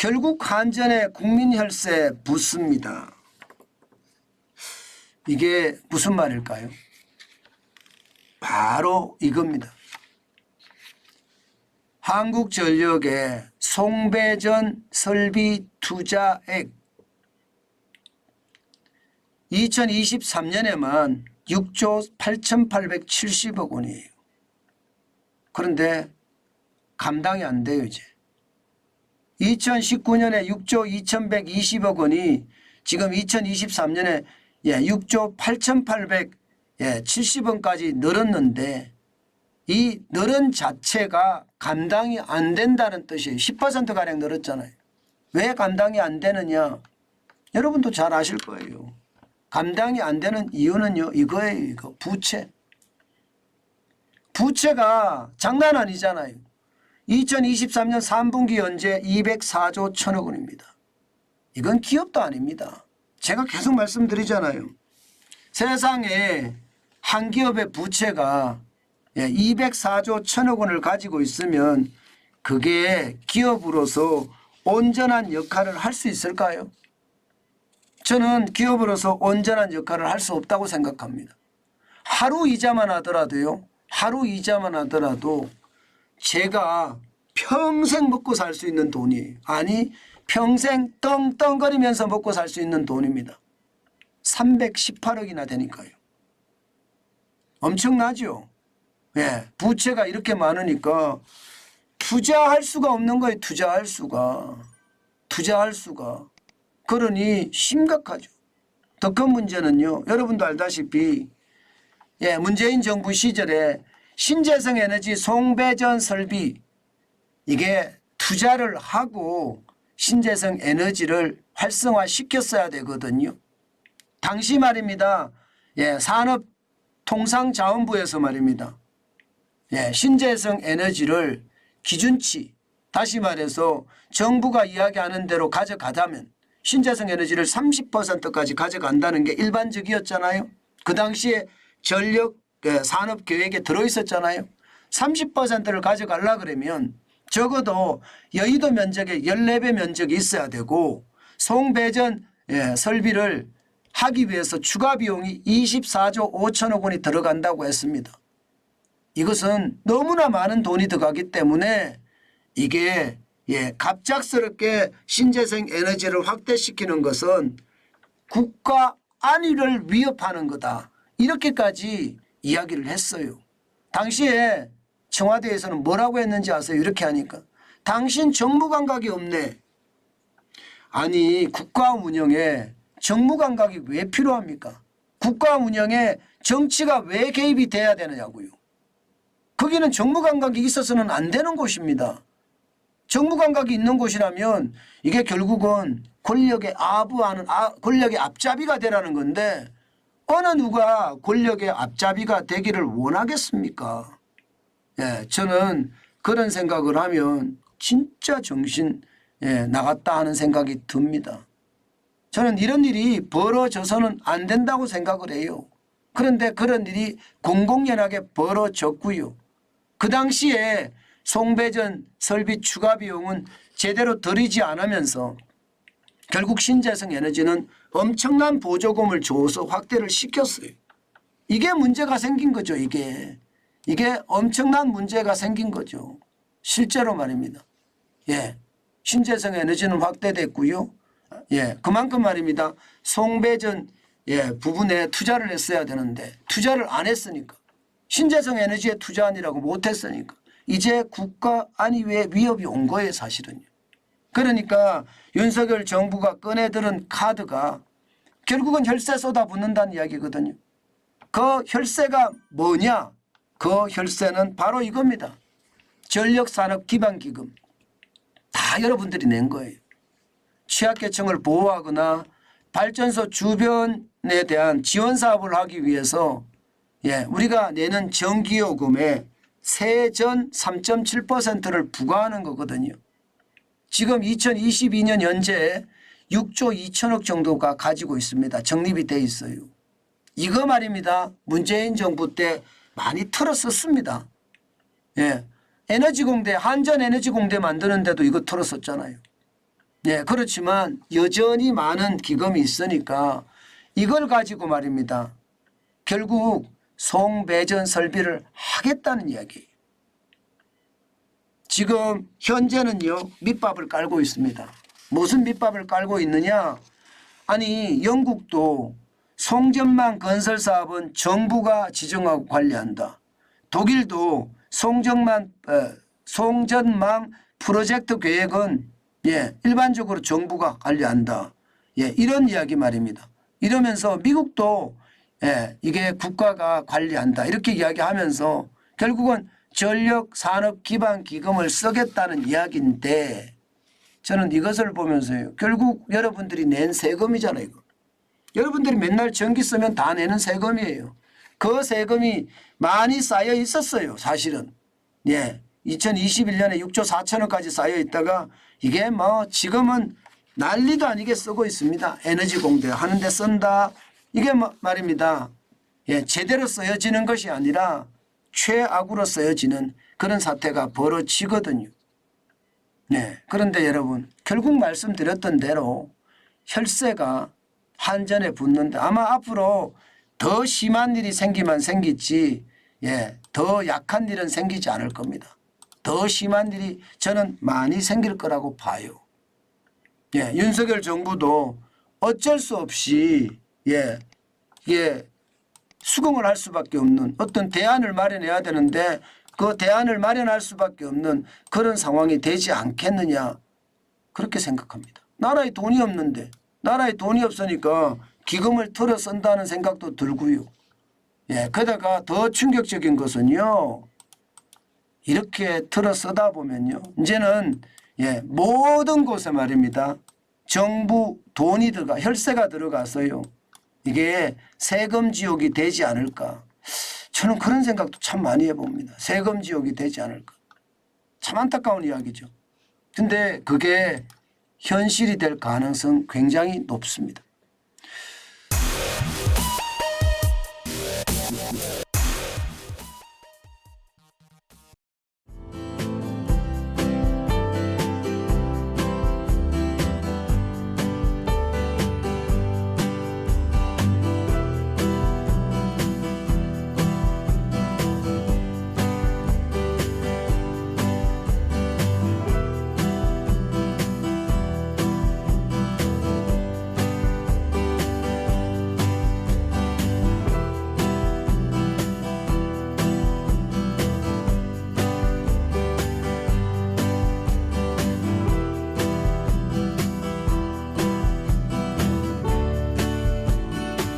결국 한전에 국민혈세 붓습니다. 이게 무슨 말일까요? 바로 이겁니다. 한국전력의 송배전 설비 투자액 2023년에만 6조 8,870억 원이에요. 그런데 감당이 안 돼요. 이제 2019년에 6조 2,120억 원이 지금 2023년에 6조 8,870원까지 늘었는데 이 늘은 자체가 감당이 안 된다는 뜻이에요. 10%가량 늘었잖아요. 왜 감당이 안 되느냐? 여러분도 잘 아실 거예요. 감당이 안 되는 이유는요. 이거예요. 이거 부채. 부채가 장난 아니잖아요. 2023년 3분기 현재 204조 1천억 원입니다. 이건 기업도 아닙니다. 제가 계속 말씀드리잖아요. 세상에 한 기업의 부채가 204조 1천억 원을 가지고 있으면 그게 기업으로서 온전한 역할을 할 수 있을까요? 저는 기업으로서 온전한 역할을 할 수 없다고 생각합니다. 하루 이자만 하더라도요. 하루 이자만 하더라도 제가 평생 먹고 살 수 있는 돈이에요. 아니 평생 떵떵거리면서 먹고 살 수 있는 돈입니다. 318억이나 되니까요. 엄청나죠? 예, 부채가 이렇게 많으니까 투자할 수가 없는 거예요. 투자할 수가. 그러니 심각하죠. 더 큰 문제는요. 여러분도 알다시피 문재인 정부 시절에 신재생 에너지 송배전 설비 이게 투자를 하고 신재생 에너지를 활성화시켰어야 되거든요. 당시 말입니다. 산업통상자원부에서 말입니다. 신재생 에너지를 기준치 다시 말해서 정부가 이야기하는 대로 가져가자면 신재생 에너지를 30%까지 가져간다는 게 일반적이었잖아요. 그 당시에 전력 산업계획에 들어있었잖아요. 30%를 가져가려고 그러면 적어도 여의도 면적의 14배 면적이 있어야 되고 송배전 설비를 하기 위해서 추가 비용이 24조 5천억 원이 들어간다고 했습니다. 이것은 너무나 많은 돈이 들어가기 때문에 이게 갑작스럽게 신재생 에너지를 확대시키는 것은 국가 안위를 위협하는 거다. 이렇게까지 이야기를 했어요. 당시에 청와대에서는 뭐라고 했는지 아세요? 이렇게 하니까 당신 정무 감각이 없네. 아니 국가 운영에 정무 감각이 왜 필요합니까? 국가 운영에 정치가 왜 개입이 돼야 되느냐고요. 거기는 정무 감각이 있어서는 안 되는 곳입니다. 정무 감각이 있는 곳이라면 이게 결국은 권력의 아부하는 권력의 앞잡이가 되라는 건데 어느 누가 권력의 앞잡이가 되기를 원하겠습니까? 저는 그런 생각을 하면 진짜 정신 나갔다 하는 생각이 듭니다. 저는 이런 일이 벌어져서는 안 된다고 생각을 해요. 그런데 그런 일이 공공연하게 벌어졌고요. 그 당시에 송배전 설비 추가 비용은 제대로 들이지 않으면서 결국 신재생 에너지는 엄청난 보조금을 줘서 확대를 시켰어요. 이게 문제가 생긴 거죠. 이게 엄청난 문제가 생긴 거죠. 실제로 말입니다. 신재생 에너지는 확대됐고요. 그만큼 말입니다. 송배전 부분에 투자를 했어야 되는데 투자를 안 했으니까 신재생 에너지에 투자하느라고 못했으니까 이제 국가 안위에 위협이 온 거예요. 사실은요. 그러니까 윤석열 정부가 꺼내들은 카드가 결국은 혈세 쏟아붓는다는 이야기거든요. 그 혈세가 뭐냐? 그 혈세는 바로 이겁니다. 전력산업기반기금. 다 여러분들이 낸 거예요. 취약계층을 보호하거나 발전소 주변에 대한 지원 사업을 하기 위해서 우리가 내는 전기요금에 세전 3.7%를 부과하는 거거든요. 지금 2022년 현재 6조 2천억 정도가 가지고 있습니다. 적립이 돼 있어요. 이거 말입니다. 문재인 정부 때 많이 틀었었습니다. 에너지공대 한전에너지공대 만드는데도 이거 틀었었잖아요. 네, 그렇지만 여전히 많은 기금이 있으니까 이걸 가지고 말입니다. 결국 송배전 설비를 하겠다는 이야기예요. 지금 현재는요 밑밥을 깔고 있습니다. 무슨 밑밥을 깔고 있느냐? 아니 영국도 송전망 건설 사업은 정부가 지정하고 관리한다. 독일도 송전망 프로젝트 계획은 일반적으로 정부가 관리한다. 이런 이야기 말입니다. 이러면서 미국도 이게 국가가 관리한다. 이렇게 이야기하면서 결국은 전력산업기반기금을 쓰겠다는 이야기인데 저는 이것을 보면서요. 결국 여러분들이 낸 세금이잖아요. 이거. 여러분들이 맨날 전기 쓰면 다 내는 세금이에요. 그 세금이 많이 쌓여 있었어요. 사실은. 2021년에 6조 4천억까지 쌓여 있다가 이게 뭐 지금은 난리도 아니게 쓰고 있습니다. 에너지 공대 하는데 쓴다. 이게 말입니다. 제대로 쓰여지는 것이 아니라 최악으로 쓰여지는 그런 사태가 벌어지거든요. 그런데 여러분 결국 말씀드렸던 대로 혈세가 한전에 붙는데 아마 앞으로 더 심한 일이 생기만 생기지 더 약한 일은 생기지 않을 겁니다. 더 심한 일이 저는 많이 생길 거라고 봐요. 윤석열 정부도 어쩔 수 없이 수긍을 할 수밖에 없는 어떤 대안을 마련해야 되는데 그 대안을 마련할 수밖에 없는 그런 상황이 되지 않겠느냐 그렇게 생각합니다. 나라에 돈이 없는데 나라에 돈이 없으니까 기금을 틀어 쓴다는 생각도 들고요. 게다가 더 충격적인 것은요. 이렇게 틀어 쓰다 보면요. 이제는 모든 곳에 말입니다. 정부 돈이 들어가 혈세가 들어가서요. 이게 세금 지옥이 되지 않을까. 저는 그런 생각도 참 많이 해봅니다. 세금 지옥이 되지 않을까. 참 안타까운 이야기죠. 근데 그게 현실이 될 가능성 굉장히 높습니다.